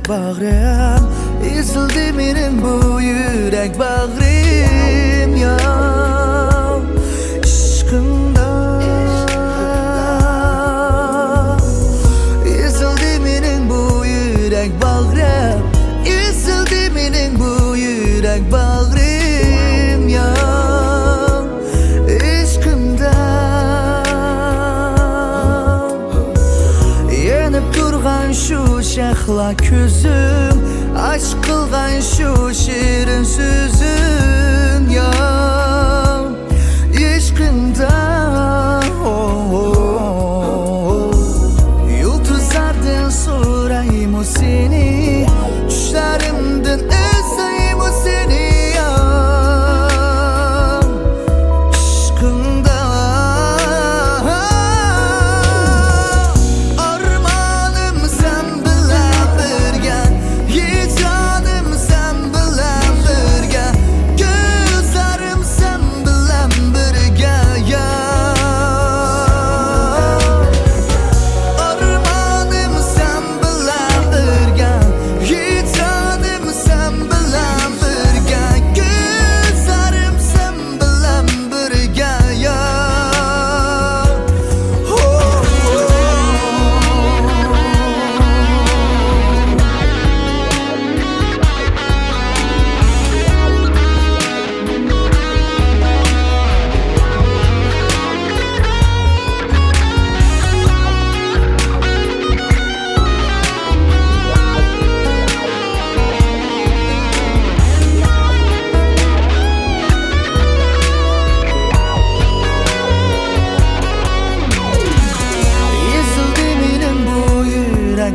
Bağrım, ezildi menin bu yürek bağrım ya aşkında. Ezildi menin bu yürek bağrım, ezildi menin bu yürek bağrım ya aşkında. Yanıp durgan şu şahla közüm, aşk kılgan şu şirin sözüm ya aşkında. Yıldızlardan sorayım o seni, düşlerimden özleyim o seni ya aşkında.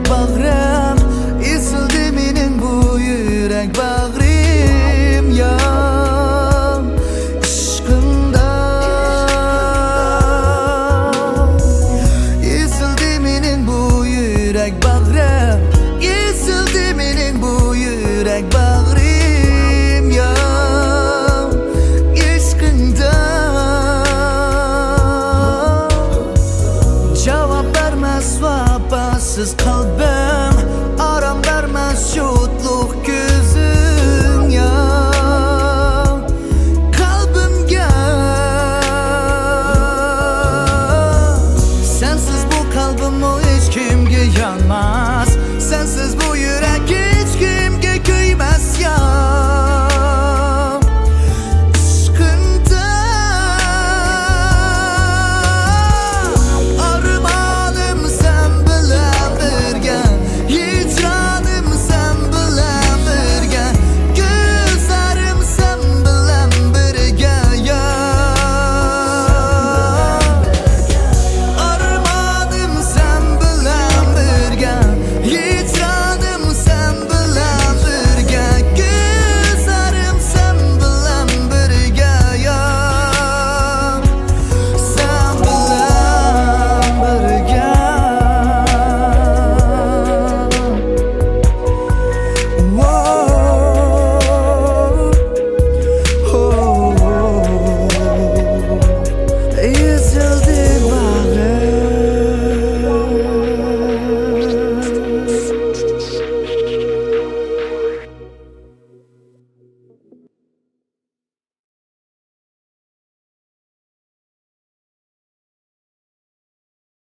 Bağrım, ezildi menin bu yürek bağrım.